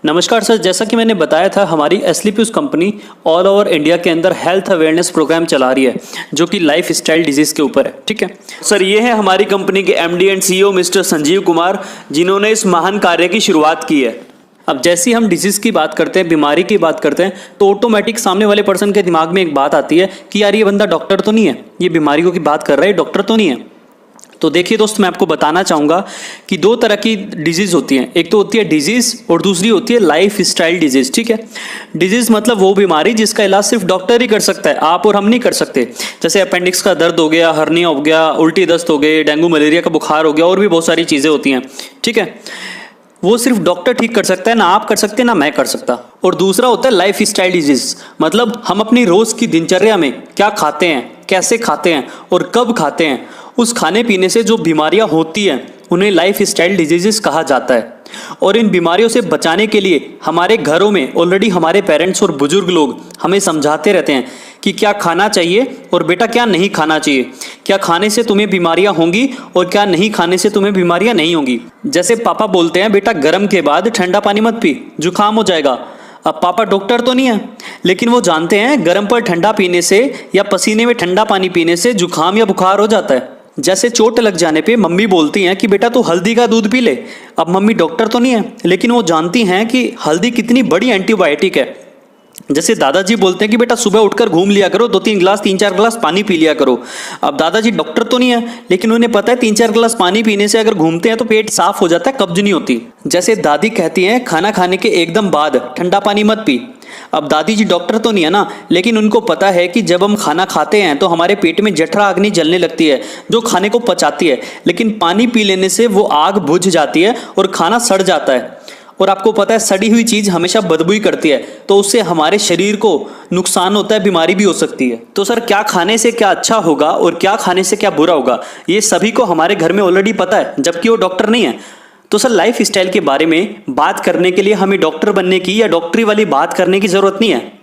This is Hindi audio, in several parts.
नमस्कार सर, जैसा कि मैंने बताया था हमारी एस्लीपियस कंपनी ऑल ओवर इंडिया के अंदर हेल्थ अवेयरनेस प्रोग्राम चला रही है जो कि लाइफ स्टाइल डिजीज़ के ऊपर है। ठीक है सर, ये है हमारी कंपनी के MD and CEO mister Sanjeev Kumar, जिन्होंने इस महान कार्य की शुरुआत की है। अब जैसे ही हम डिजीज़ की बात करते हैं, बीमारी की बात करते हैं, तो ऑटोमेटिक सामने वाले पर्सन के दिमाग में एक बात आती है कि यार ये बंदा डॉक्टर तो नहीं है, ये बीमारियों की बात कर रहा है, डॉक्टर तो नहीं है। तो देखिए दोस्त, मैं आपको बताना चाहूँगा कि दो तरह की डिजीज़ होती हैं। एक तो होती है डिजीज़ और दूसरी होती है लाइफ स्टाइल डिजीज़। ठीक है, डिजीज़ मतलब वो बीमारी जिसका इलाज सिर्फ डॉक्टर ही कर सकता है, आप और हम नहीं कर सकते। जैसे अपेंडिक्स का दर्द हो गया, हर्निया हो गया, उल्टी दस्त हो गए, डेंगू मलेरिया का बुखार हो गया, और भी बहुत सारी चीज़ें होती हैं। ठीक है, वो सिर्फ डॉक्टर ठीक कर सकता है, ना आप कर सकते ना मैं कर सकता। और दूसरा होता है लाइफ स्टाइल डिजीज, मतलब हम अपनी रोज की दिनचर्या में क्या खाते हैं, कैसे खाते हैं और कब खाते हैं, उस खाने पीने से जो बीमारियां होती हैं उन्हें लाइफ स्टाइल डिजीजेस कहा जाता है। और इन बीमारियों से बचाने के लिए हमारे घरों में ऑलरेडी हमारे पेरेंट्स और बुजुर्ग लोग हमें समझाते रहते हैं कि क्या खाना चाहिए और बेटा क्या नहीं खाना चाहिए, क्या खाने से तुम्हें बीमारियां होंगी और क्या नहीं खाने से तुम्हें बीमारियां नहीं होंगी। जैसे पापा बोलते हैं बेटा गर्म के बाद ठंडा पानी मत पी, जुकाम हो जाएगा। अब पापा डॉक्टर तो नहीं है, लेकिन वो जानते हैं गर्म पर ठंडा पीने से या पसीने में ठंडा पानी पीने से जुकाम या बुखार हो जाता है। जैसे चोट लग जाने पे मम्मी बोलती हैं कि बेटा तू हल्दी का दूध पी ले। अब मम्मी डॉक्टर तो नहीं है, लेकिन वो जानती हैं कि हल्दी कितनी बड़ी एंटीबायोटिक है। जैसे दादाजी बोलते हैं कि बेटा सुबह उठकर घूम लिया करो, 2-3 गिलास 3-4 गिलास पानी पी लिया करो। अब दादाजी डॉक्टर तो नहीं है, लेकिन उन्हें पता है 3-4 गिलास पानी पीने से अगर घूमते हैं तो पेट साफ हो जाता है, कब्ज नहीं होती। जैसे दादी कहती हैं खाना खाने के एकदम बाद ठंडा पानी मत पी। अब दादी जी डॉक्टर तो नहीं है ना, लेकिन उनको पता है कि जब हम खाना खाते हैं तो हमारे पेट में जठरा अग्नि जलने लगती है जो खाने को पचाती है, लेकिन पानी पी लेने से वो आग बुझ जाती है और खाना सड़ जाता है। और आपको पता है सड़ी हुई चीज़ हमेशा बदबू ही करती है, तो उससे हमारे शरीर को नुकसान होता है, बीमारी भी हो सकती है। तो सर क्या खाने से क्या अच्छा होगा और क्या खाने से क्या बुरा होगा, ये सभी को हमारे घर में ऑलरेडी पता है, जबकि वो डॉक्टर नहीं है। तो सर लाइफ स्टाइल के बारे में बात करने के लिए हमें डॉक्टर बनने की या डॉक्टरी वाली बात करने की ज़रूरत नहीं है।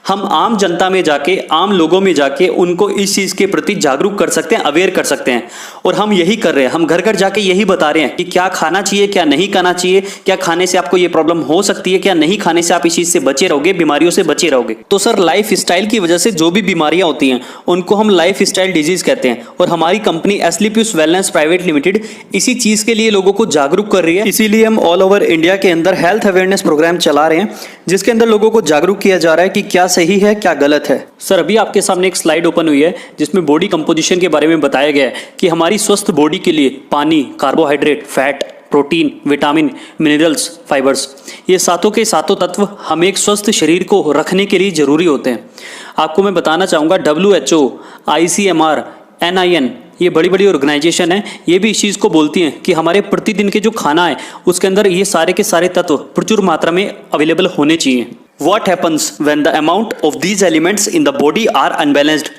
हम आम जनता में जाके, आम लोगों में जाके उनको इस चीज़ के प्रति जागरूक कर सकते हैं, अवेयर कर सकते हैं। और हम यही कर रहे हैं, हम घर घर जाके यही बता रहे हैं कि क्या खाना चाहिए, क्या नहीं खाना चाहिए, क्या खाने से आपको ये प्रॉब्लम हो सकती है, क्या नहीं खाने से आप इस चीज़ से बचे रहोगे, बीमारियों से बचे रहोगे। तो सर लाइफ स्टाइल की वजह से जो भी बीमारियां होती हैं उनको हम लाइफ स्टाइल डिजीज कहते हैं। और हमारी कंपनी एस्लीपियस वेलनेस प्राइवेट लिमिटेड इसी चीज़ के लिए लोगों को जागरूक कर रही है। इसीलिए हम ऑल ओवर इंडिया के अंदर हेल्थ अवेयरनेस प्रोग्राम चला रहे हैं, जिसके अंदर लोगों को जागरूक किया जा रहा है कि क्या सही है क्या गलत है। सर अभी आपके सामने एक स्लाइड ओपन हुई है जिसमें बॉडी कंपोजिशन के बारे में बताया गया है कि हमारी स्वस्थ बॉडी के लिए पानी, carbohydrate, fat, protein, vitamin, minerals, fibres, ये सातों के सातों तत्व हमें एक स्वस्थ शरीर को रखने के लिए जरूरी होते हैं। आपको मैं बताना चाहूँगा WHO, ICMR, NIN, ये बड़ी बड़ी ऑर्गेनाइजेशन है, ये भी इस चीज़ को बोलती हैं कि हमारे प्रतिदिन के जो खाना है उसके अंदर ये सारे के सारे तत्व प्रचुर मात्रा में अवेलेबल होने चाहिए। What happens when the amount of these elements in the body are unbalanced?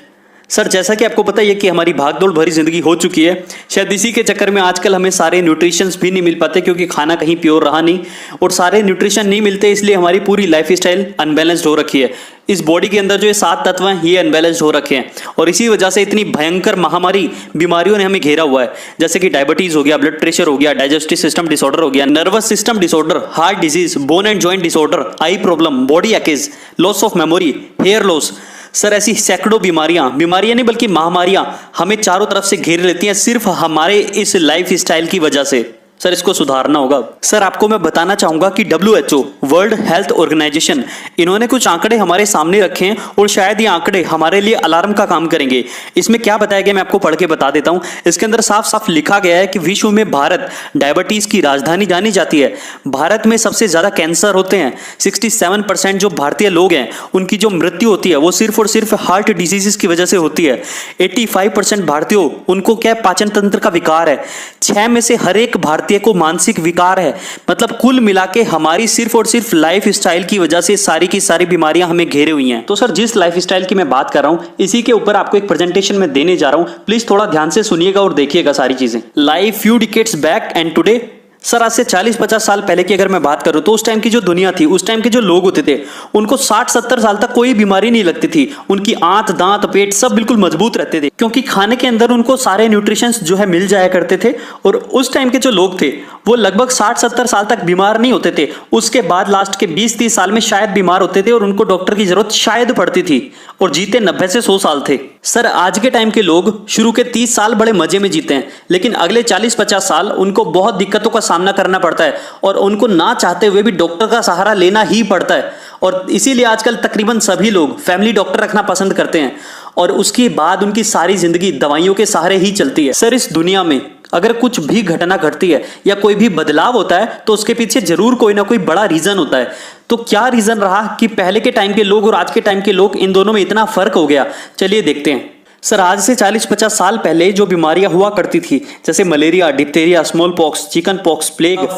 Sir जैसा कि आपको पता ही है कि हमारी भागदौड़ भरी जिंदगी हो चुकी है, शायद इसी के चक्कर में आजकल हमें सारे न्यूट्रिशंस भी नहीं मिल पाते क्योंकि खाना कहीं प्योर रहा नहीं, और सारे न्यूट्रिशन नहीं मिलते, इसलिए हमारी पूरी लाइफ स्टाइल अनबैलेंस्ड हो रखी है। इस बॉडी के अंदर जो ये 7 तत्व हैं ये अनबैलेंस्ड हो रखे हैं, और इसी वजह से इतनी भयंकर महामारी बीमारियों ने हमें घेरा हुआ है, जैसे कि डायबिटीज हो गया, ब्लड प्रेशर हो गया, डाइजेस्टिव सिस्टम डिसऑर्डर हो गया, nervous system disorder, heart disease, bone and joint disorder, eye problem, body aches, loss of memory, hair loss. Sir ऐसी सैकड़ों बीमारियां नहीं बल्कि महामारियां हमें चारों तरफ से घेर लेती हैं सिर्फ हमारे इस लाइफ स्टाइल की वजह से। सर इसको सुधारना होगा। सर आपको मैं बताना चाहूंगा कि WHO, वर्ल्ड हेल्थ ऑर्गेनाइजेशन, इन्होंने कुछ आंकड़े हमारे सामने रखे हैं और शायद ये आंकड़े हमारे लिए अलार्म का काम करेंगे। इसमें क्या बताया गया मैं आपको पढ़ के बता देता हूं। इसके अंदर साफ साफ लिखा गया है कि विश्व में भारत डायबिटीज की राजधानी जानी जाती है। भारत में सबसे ज्यादा कैंसर होते हैं। 67% जो भारतीय लोग हैं उनकी जो मृत्यु होती है वो सिर्फ और सिर्फ हार्ट डिजीजेस की वजह से होती है। 85% भारतीयों, उनको क्या पाचन तंत्र का विकार है। 6 में से हर एक भारतीय को मानसिक विकार है। मतलब कुल मिला के हमारी सिर्फ और सिर्फ लाइफ स्टाइल की वजह से सारी की सारी बीमारियां हमें घेरे हुई हैं। तो सर जिस लाइफ स्टाइल की मैं बात कर रहा हूं इसी के ऊपर आपको एक प्रेजेंटेशन में देने जा रहा हूं, प्लीज थोड़ा ध्यान से सुनिएगा और देखिएगा सारी चीजें। Life few decades back and today sir आज से 40-50 साल पहले की अगर मैं बात करूं तो उस टाइम की जो दुनिया थी, उस टाइम के जो लोग होते थे, उनको 60-70 साल तक कोई बीमारी नहीं लगती थी। उनकी आंत, दांत, पेट सब बिल्कुल मजबूत रहते थे, क्योंकि खाने के अंदर उनको सारे न्यूट्रिशंस जो है मिल जाया करते थे। और उस टाइम के जो लोग थे वो लगभग 60-70 साल तक बीमार नहीं होते थे। उसके बाद लास्ट के 20-30 साल में शायद बीमार होते थे और उनको डॉक्टर की जरूरत शायद पड़ती थी, और जीते 90 से 100 साल थे। सर आज के टाइम के लोग शुरू के 30 साल बड़े मजे में जीते हैं, लेकिन अगले 40-50 साल उनको बहुत दिक्कतों का सामना करना पड़ता है और उनको ना चाहते हुए भी डॉक्टर का सहारा लेना ही पड़ता है। और इसीलिए आजकल तकरीबन सभी लोग फैमिली डॉक्टर रखना पसंद करते हैं, और उसके बाद उनकी सारी जिंदगी दवाइयों के सहारे ही चलती है। सर इस दुनिया में अगर कुछ भी घटना घटती है या कोई भी बदलाव होता है तो उसके पीछे जरूर कोई ना कोई बड़ा रीजन होता है। तो क्या रीजन रहा कि पहले के टाइम के लोग और आज के टाइम के लोग, इन दोनों में इतना फर्क हो गया? चलिए देखते हैं। सर आज से 40-50 साल पहले जो बीमारियां हुआ करती थी, जैसे malaria, diphtheria, small pox, chicken pox, plague,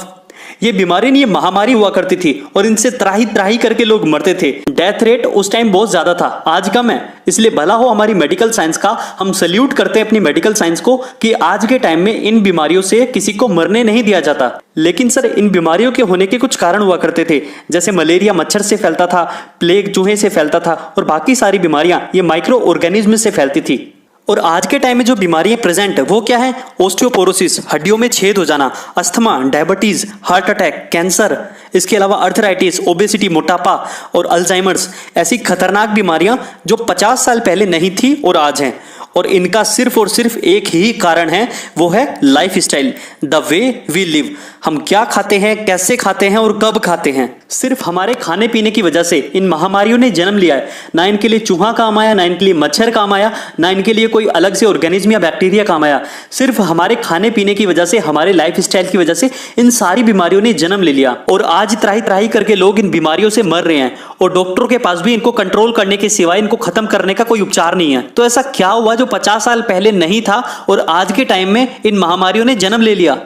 ये बीमारी नहीं, ये महामारी हुआ करती थी और इनसे त्राही त्राही करके लोग मरते थे। डेथ रेट उस टाइम बहुत ज्यादा था, आज कम है। इसलिए भला हो हमारी मेडिकल साइंस का, हम सल्यूट करते हैं अपनी मेडिकल साइंस को कि आज के टाइम में इन बीमारियों से किसी को मरने नहीं दिया जाता। लेकिन सर इन बीमारियों के होने के कुछ कारण हुआ करते थे, जैसे मलेरिया मच्छर से फैलता था, प्लेग चूहे से फैलता था, और बाकी सारी बीमारियां ये माइक्रो ऑर्गेनिज्म से फैलती थी। और आज के टाइम में जो बीमारियां प्रेजेंट है वो क्या है? ओस्टियोपोरोसिस, हड्डियों में छेद हो जाना, asthma, diabetes, heart attack, cancer, इसके अलावा अर्थराइटिस, ओबेसिटी, मोटापा और अल्जाइमर्स, ऐसी खतरनाक बीमारियां जो 50 साल पहले नहीं थी और आज हैं। और इनका सिर्फ और सिर्फ एक ही कारण है, वो है lifestyle, the way we live. हम क्या खाते हैं, कैसे खाते हैं और कब खाते हैं। सिर्फ हमारे खाने पीने की वजह से इन महामारियों ने जन्म लिया है। ना इनके लिए चूहा काम आया, ना इनके लिए मच्छर काम आया, ना इनके लिए कोई अलग से ऑर्गेनिज्म या बैक्टीरिया काम आया। सिर्फ हमारे खाने पीने की वजह से, हमारे लाइफ स्टाइल की वजह से इन सारी बीमारियों ने जन्म ले लिया। और आज त्राही त्राही करके लोग इन बीमारियों से मर रहे हैं और डॉक्टरों के पास भी इनको कंट्रोल करने के सिवाय, इनको खत्म करने का कोई उपचार नहीं है। तो ऐसा क्या हुआ जो 50 साल पहले नहीं था और आज के टाइम में इन महामारियों ने जन्म ले लिया?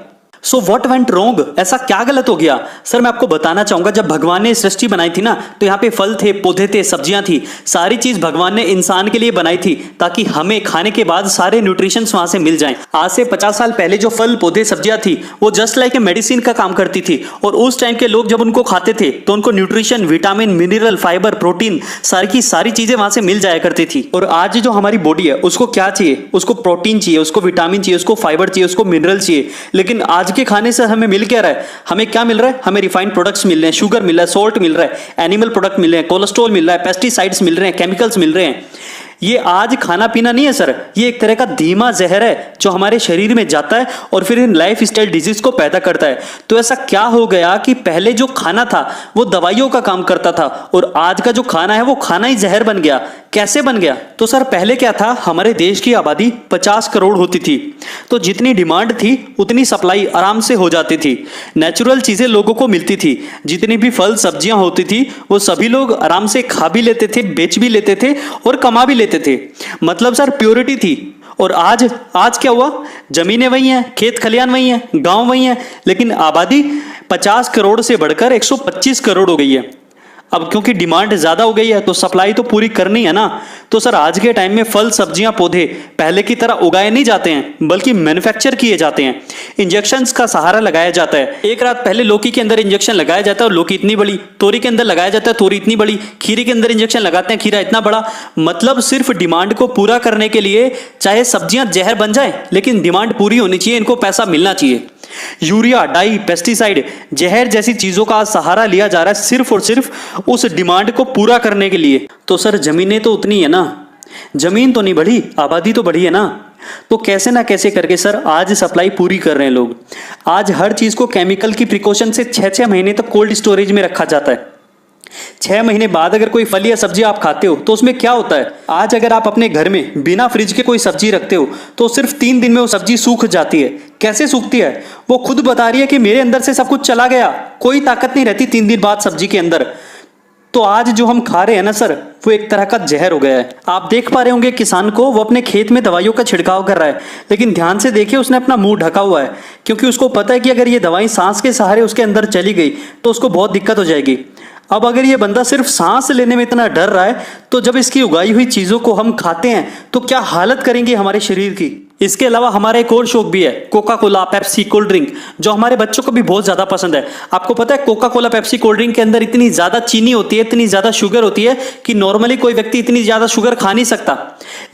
So what went wrong? ऐसा क्या गलत हो गया? सर मैं आपको बताना चाहूंगा, जब भगवान ने सृष्टि बनाई थी ना, तो यहाँ पे फल थे, पौधे थे, सब्जियां थी, सारी चीज भगवान ने इंसान के लिए बनाई थी ताकि हमें खाने के बाद सारे न्यूट्रिशंस वहां से मिल जाएं। आज से 50 साल पहले जो फल, पौधे, सब्जियां थी वो जस्ट लाइक ए मेडिसिन का काम करती थी, और उस टाइम के लोग जब उनको खाते थे तो उनको nutrition, vitamin, mineral, fibre, protein, सारी की सारी चीजें वहां से मिल जाया करती थी। और आज जो हमारी बॉडी है उसको क्या चाहिए? उसको प्रोटीन चाहिए, उसको विटामिन चाहिए, उसको फाइबर चाहिए, उसको मिनरल चाहिए। लेकिन आज के खाने से हमें मिल क्या रहा है? हमें क्या मिल रहा है? हमें रिफाइंड प्रोडक्ट्स मिल रहे हैं, शुगर मिल रहा है, सॉल्ट मिल रहा है, एनिमल प्रोडक्ट मिल रहे हैं, कोलेस्ट्रॉल मिल रहा है, पेस्टिसाइड्स मिल रहे हैं, केमिकल्स मिल रहे हैं। ये आज खाना पीना नहीं है सर, ये एक तरह का धीमा जहर है जो हमारे शरीर में जाता है और फिर इन लाइफ स्टाइल डिजीज को पैदा करता है। तो ऐसा क्या हो गया कि पहले जो खाना था वो दवाइयों का काम करता था और आज का जो खाना है वो खाना ही जहर बन गया? कैसे बन गया? तो सर पहले क्या था, हमारे देश की आबादी 50 करोड़ होती थी, तो जितनी डिमांड थी उतनी सप्लाई आराम से हो जाती थी। नेचुरल चीजें लोगों को मिलती थी, जितनी भी फल सब्जियां होती थी वो सभी लोग आराम से खा भी लेते थे, बेच भी लेते थे और कमा भी लेते थे। मतलब सर प्योरिटी थी। और आज क्या हुआ? जमीनें वही हैं, खेत खलियान वही हैं, गांव वही हैं, लेकिन आबादी 50 करोड़ से बढ़कर 125 करोड़ हो गई है। अब क्योंकि डिमांड ज्यादा हो गई है तो सप्लाई तो पूरी करनी है ना। तो सर आज के टाइम में फल, सब्जियां, पौधे पहले की तरह उगाए नहीं जाते हैं, बल्कि मैन्युफैक्चर किए जाते हैं। इंजेक्शंस का सहारा लगाया जाता है। एक रात पहले लौकी के अंदर इंजेक्शन लगाया जाता है और लौकी इतनी बड़ी, तोरी के अंदर लगाया जाता है, तोरी इतनी बड़ी, खीरे के अंदर इंजेक्शन लगाते हैं, खीरा इतना बड़ा। मतलब सिर्फ डिमांड को पूरा करने के लिए, चाहे सब्जियां जहर बन जाए लेकिन डिमांड पूरी होनी चाहिए, इनको पैसा मिलना चाहिए। यूरिया, डाई, पेस्टिसाइड, जहर जैसी चीजों का सहारा लिया जा रहा है सिर्फ और सिर्फ उस डिमांड को पूरा करने के लिए। तो सर जमीनें तो उतनी है ना, जमीन तो नहीं बढ़ी, आबादी तो बढ़ी है ना। तो कैसे ना कैसे करके सर आज सप्लाई पूरी कर रहे हैं लोग। आज हर चीज को केमिकल की प्रिकॉशन से 6-6 महीने तक कोल्ड स्टोरेज में रखा जाता है। 6 महीने बाद अगर कोई फल या सब्जी आप खाते हो तो उसमें क्या होता है? आज अगर आप अपने घर में बिना फ्रिज के कोई सब्जी रखते हो तो सिर्फ 3 दिन में वो सब्जी सूख जाती है। कैसे सूखती है? वो खुद बता रही है कि मेरे अंदर से सब कुछ चला गया, कोई ताकत नहीं रहती 3 दिन बाद सब्जी के अंदर। तो आज जो हम खा रहे हैं ना सर, वो एक तरह का जहर हो गया है। आप देख पा रहे होंगे किसान को, वो अपने खेत में दवाइयों का छिड़काव कर रहा है, लेकिन ध्यान से देखिए उसने अपना मुंह ढका हुआ है, क्योंकि उसको पता है कि अगर ये दवाई सांस के सहारे उसके अंदर चली गई तो उसको बहुत दिक्कत हो जाएगी। अब अगर ये बंदा सिर्फ सांस लेने में इतना डर रहा है, तो जब इसकी उगाई हुई चीजों को हम खाते हैं तो क्या हालत करेंगे हमारे शरीर की। इसके अलावा हमारा एक और शौक भी है, Coca Cola, Pepsi, cold drink, जो हमारे बच्चों को भी बहुत ज्यादा पसंद है। आपको पता है Coca Cola, Pepsi, cold drink के अंदर इतनी ज्यादा चीनी होती है, इतनी ज्यादा शुगर होती है कि नॉर्मली कोई व्यक्ति इतनी ज्यादा शुगर खा नहीं सकता।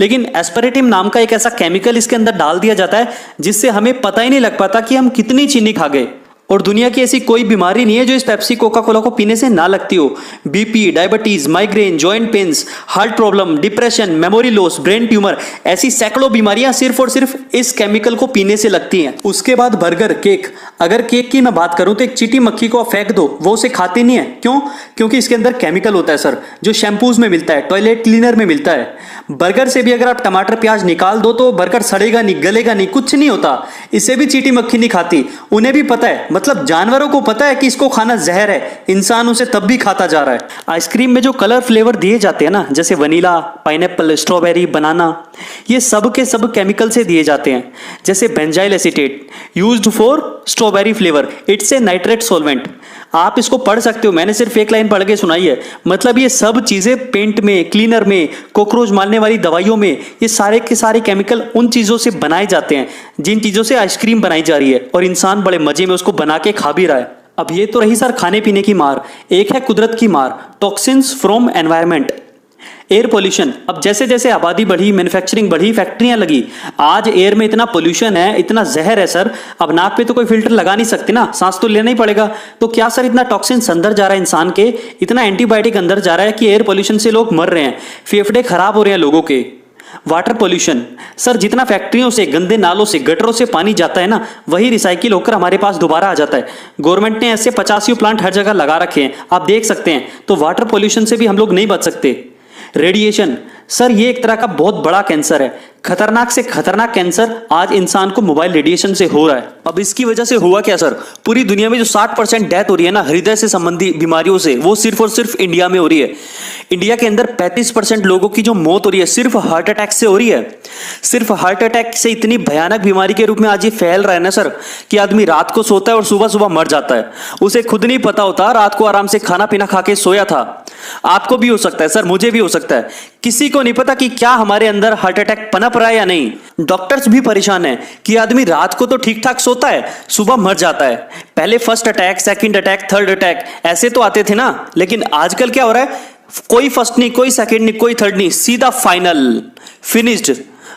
लेकिन एस्पेरेटिम नाम का एक ऐसा केमिकल इसके अंदर डाल दिया जाता है जिससे हमें पता ही नहीं लग पाता कि हम कितनी चीनी खा गए। और दुनिया की ऐसी कोई बीमारी नहीं है जो इस पेप्सी, कोका कोला को पीने से ना लगती हो। BP, diabetes, migraine, joint pains, heart problem, depression, memory loss, brain tumour, ऐसी सैकड़ों बीमारियां सिर्फ और सिर्फ इस केमिकल को पीने से लगती हैं। उसके बाद बर्गर, केक। अगर केक की मैं बात करूं तो एक चींटी मक्खी को फेंक दो, वो उसे खाती नहीं है। क्यों? क्योंकि इसके अंदर केमिकल होता है सर, जो शैम्पूज में मिलता है, टॉयलेट क्लीनर में मिलता है। बर्गर से भी अगर आप टमाटर प्याज निकाल दो तो बर्गर सड़ेगा नहीं, गलेगा नहीं, कुछ नहीं होता। इसे भी चींटी मक्खी नहीं खाती। उन्हें भी पता है, मतलब जानवरों को पता है कि इसको खाना जहर है, इंसान उसे तब भी खाता जा रहा है। आइसक्रीम में जो कलर फ्लेवर दिए जाते हैं ना, जैसे वनीला, पाइनएप्पल, स्ट्रॉबेरी, बनाना, ये सब के सब केमिकल से दिए जाते हैं। जैसे benzyl acetate used for strawberry flavour, it's a nitrate solvent. आप इसको पढ़ सकते हो, मैंने सिर्फ एक लाइन पढ़ के सुनाई है। मतलब ये सब चीजें पेंट में, क्लीनर में, कॉकरोच मारने वाली दवाइयों में, ये सारे के सारे केमिकल उन चीजों से बनाए जाते हैं जिन चीजों से आइसक्रीम बनाई जा रही है, और इंसान बड़े मजे में उसको बना के खा भी रहा है। अब ये तो रही सर खाने पीने की मार, एक है कुदरत की मार, toxins from environment, air pollution. अब जैसे जैसे आबादी बढ़ी, मैन्युफैक्चरिंग बढ़ी, फैक्ट्रियां लगी, आज एयर में इतना पोल्यूशन है, इतना जहर है सर। अब नाक पे तो कोई फिल्टर लगा नहीं सकते ना, सांस तो लेना ही पड़ेगा। तो क्या सर इतना टॉक्सिन्स अंदर जा रहा है इंसान के, इतना एंटीबायोटिक अंदर जा रहा है कि एयर पोल्यूशन से लोग मर रहे हैं, फेफड़े खराब हो रहे हैं लोगों के। वाटर पोल्यूशन सर, जितना फैक्ट्रियों से, गंदे नालों से, गटरों से पानी जाता है ना, वही रिसाइकिल होकर हमारे पास दोबारा आ जाता है। गवर्नमेंट ने ऐसे 50 प्लांट हर जगह लगा रखे हैं, आप देख सकते हैं। तो वाटर पोल्यूशन से भी हम लोग नहीं बच सकते। रेडिएशन सर, ये एक तरह का बहुत बड़ा कैंसर है, खतरनाक से खतरनाक कैंसर आज इंसान को मोबाइल रेडिएशन से हो रहा है। अब इसकी वजह से हुआ क्या सर, पूरी दुनिया में जो 60% डेथ हो रही है ना हृदय से संबंधी बीमारियों से, वो सिर्फ और सिर्फ इंडिया में हो रही है। इंडिया के अंदर 35% लोगों की जो मौत हो रही है सिर्फ हार्ट अटैक से हो रही है। सिर्फ हार्ट अटैक से इतनी भयानक बीमारी के रूप में आज ये फैल रहा है ना सर, कि आदमी रात को सोता है और सुबह सुबह मर जाता है। उसे खुद नहीं पता होता, रात को आराम से खाना पीना खा के सोया था। आपको भी हो सकता है सर, मुझे भी हो सकता है, किसी को नहीं पता कि क्या हमारे अंदर हार्ट अटैक पनप रहा है या नहीं। डॉक्टर्स भी परेशान है कि आदमी रात को तो ठीक ठाक सोता है, सुबह मर जाता है। पहले first attack, second attack, third attack ऐसे तो आते थे ना, लेकिन आजकल क्या हो रहा है, कोई फर्स्ट नहीं, कोई सेकंड नहीं, कोई थर्ड नहीं, सीधा फाइनल, फिनिश्ड,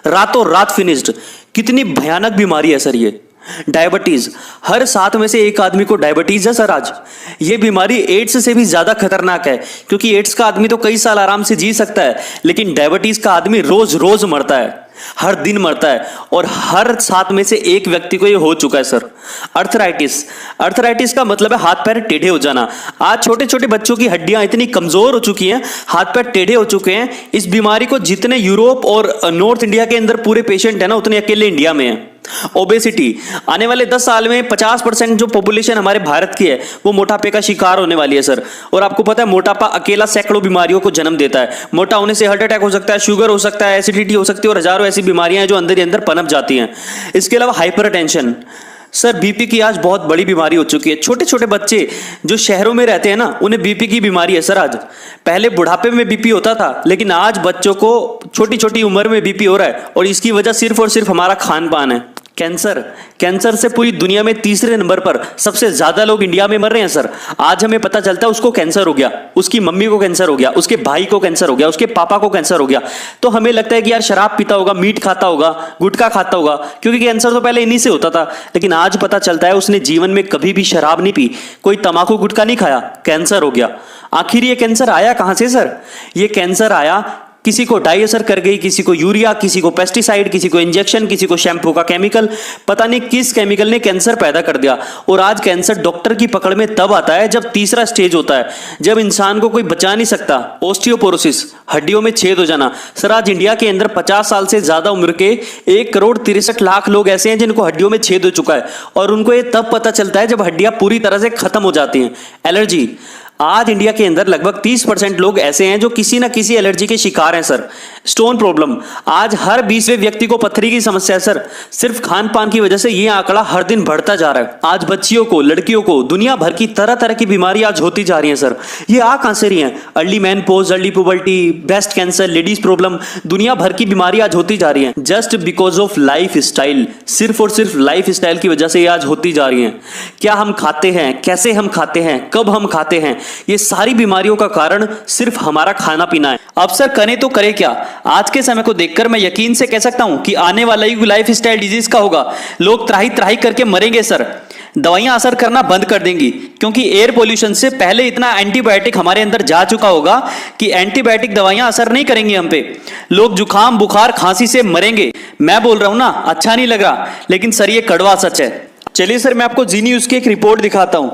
रातों रात फिनिश्ड। कितनी भयानक बीमारी है सर ये। डायबिटीज, हर 7 में से एक आदमी को डायबिटीज है सर आज। ये बीमारी एड्स से भी ज्यादा खतरनाक है, क्योंकि एड्स का आदमी तो कई साल आराम से जी सकता है, लेकिन डायबिटीज का आदमी रोज रोज मरता है, हर दिन मरता है, और हर 7 में से एक व्यक्ति को ये हो चुका है सर। अर्थराइटिस, अर्थराइटिस का मतलब है हाथ पैर टेढ़े हो जाना। आज छोटे छोटे बच्चों की हड्डियां इतनी कमजोर हो चुकी हैं, हाथ पैर टेढ़े हो चुके हैं। इस बीमारी को जितने यूरोप और नॉर्थ इंडिया के अंदर पूरे पेशेंट है ना, उतने अकेले इंडिया में है। ओबेसिटी, आने वाले 10 साल में 50% जो पॉपुलेशन हमारे भारत की है वो मोटापे का शिकार होने वाली है सर। और आपको पता है मोटापा अकेला सैकड़ों बीमारियों को जन्म देता है। मोटा होने से हार्ट अटैक हो सकता है, शुगर हो सकता है, एसिडिटी हो सकती है, और हजारों ऐसी बीमारियां हैं जो अंदर ही अंदर पनप जाती हैं। इसके अलावा हाइपरटेंशन सर, बीपी की आज बहुत बड़ी बीमारी हो चुकी है। छोटे छोटे बच्चे जो शहरों में रहते हैं ना, उन्हें बीपी की बीमारी है सर आज। पहले बुढ़ापे में बीपी होता था, लेकिन आज बच्चों को छोटी छोटी उम्र में बीपी हो रहा है, और इसकी वजह सिर्फ और सिर्फ हमारा खान पान है। कैंसर, कैंसर से पूरी दुनिया में तीसरे नंबर पर सबसे ज्यादा लोग इंडिया में मर रहे हैं सर। आज हमें पता चलता है उसको कैंसर हो गया, उसकी मम्मी को कैंसर हो गया, उसके भाई को कैंसर हो गया, उसके पापा को कैंसर हो गया। तो हमें लगता है कि यार शराब पीता होगा, मीट खाता होगा, गुटखा खाता होगा, क्योंकि कैंसर तो पहले इन्हीं से होता था। लेकिन आज पता चलता है उसने जीवन में कभी भी शराब नहीं पी, कोई तंबाकू गुटखा नहीं खाया, कैंसर हो गया। आखिर ये कैंसर आया कहां से सर? ये कैंसर आया, किसी को डाई असर कर गई, किसी को यूरिया, किसी को पेस्टिसाइड, किसी को इंजेक्शन, किसी को शैम्पू का केमिकल, पता नहीं किस केमिकल ने कैंसर पैदा कर दिया। और आज कैंसर डॉक्टर की पकड़ में तब आता है जब तीसरा स्टेज होता है, जब इंसान को कोई बचा नहीं सकता। ऑस्टियोपोरोसिस, हड्डियों में छेद हो जाना। सर आज इंडिया के अंदर 50 साल से ज्यादा उम्र के 1,63,00,000 लोग ऐसे हैं जिनको हड्डियों में छेद हो चुका है, और उनको ये तब पता चलता है जब हड्डियां पूरी तरह से खत्म हो जाती हैं। एलर्जी, आज इंडिया के अंदर लगभग 30% लोग ऐसे हैं जो किसी ना किसी एलर्जी के शिकार हैं सर। स्टोन प्रॉब्लम, आज हर 20वें व्यक्ति को पथरी की समस्या है सर। सिर्फ खान पान की वजह से ये आंकड़ा हर दिन बढ़ता जा रहा है। आज बच्चियों को, लड़कियों को दुनिया भर की तरह तरह की बीमारी आज होती जा रही है सर। ये आ कहां से रही है? Early menopause, early puberty, breast cancer, ladies problem, दुनिया भर की बीमारी आज होती जा रही है just because of life style. सिर्फ और सिर्फ लाइफ स्टाइल की वजह से ये आज होती जा रही है। क्या हम खाते हैं, कैसे हम खाते हैं, कब हम खाते हैं, ये सारी बीमारियों का कारण सिर्फ हमारा खाना पीना है। अब सर करें तो करें क्या? आज के समय को देखकर मैं यकीन से कह सकता हूं कि आने वाला युग लाइफ स्टाइल डिजीज का होगा। लोग त्राही त्राही करके मरेंगे सर। दवाइयां असर करना बंद कर देंगी क्योंकि एयर पोल्यूशन से पहले इतना एंटीबायोटिक हमारे अंदर जा चुका होगा कि एंटीबायोटिक दवाइयां असर नहीं करेंगी हम पे। लोग जुकाम, बुखार, खांसी से मरेंगे। मैं बोल रहा हूं ना, अच्छा नहीं लग रहा, लेकिन सर ये कड़वा सच है। चलिए सर मैं आपको जी न्यूज़ की एक रिपोर्ट दिखाता हूं।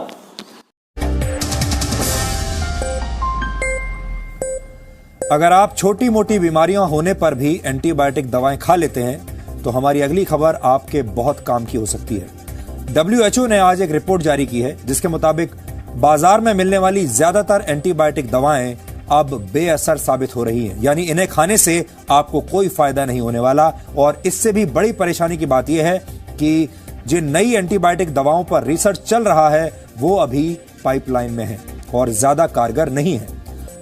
अगर आप छोटी मोटी बीमारियां होने पर भी एंटीबायोटिक दवाएं खा लेते हैं तो हमारी अगली खबर आपके बहुत काम की हो सकती है। WHO ने आज एक रिपोर्ट जारी की है जिसके मुताबिक बाजार में मिलने वाली ज्यादातर एंटीबायोटिक दवाएं अब बेअसर साबित हो रही हैं, यानी इन्हें खाने से आपको कोई फायदा नहीं होने वाला। और इससे भी बड़ी परेशानी की बात यह है कि जिन नई एंटीबायोटिक दवाओं पर रिसर्च चल रहा है वो अभी पाइपलाइन में है और ज्यादा कारगर नहीं है।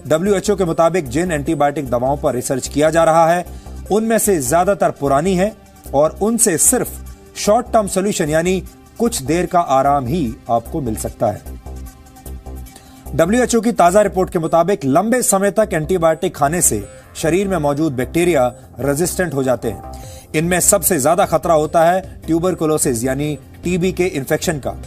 WHO के मुताबिक जिन एंटीबायोटिक दवाओं पर रिसर्च किया जा रहा है उनमें से ज्यादातर पुरानी है और उनसे सिर्फ शॉर्ट टर्म सॉल्यूशन यानी कुछ देर का आराम ही आपको मिल सकता है। WHO की ताजा रिपोर्ट के मुताबिक लंबे समय तक एंटीबायोटिक खाने से शरीर में मौजूद बैक्टीरिया रेजिस्टेंट हो जाते हैं। इनमें सबसे ज्यादा खतरा होता है ट्यूबरकुलोसिस यानी टीबी के इन्फेक्शन का।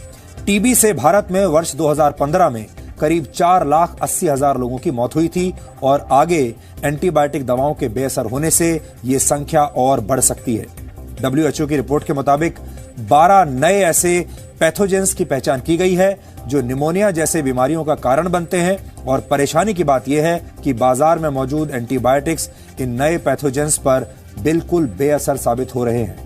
टीबी से भारत में वर्ष 2015 में करीब 4,80,000 लोगों की मौत हुई थी और आगे एंटीबायोटिक दवाओं के बेअसर होने से ये संख्या और बढ़ सकती है। WHO की रिपोर्ट के मुताबिक 12 नए ऐसे पैथोजेंस की पहचान की गई है जो निमोनिया जैसे बीमारियों का कारण बनते हैं और परेशानी की बात यह है कि बाजार में मौजूद एंटीबायोटिक्स इन नए पैथोजेंस पर बिल्कुल बेअसर साबित हो रहे हैं,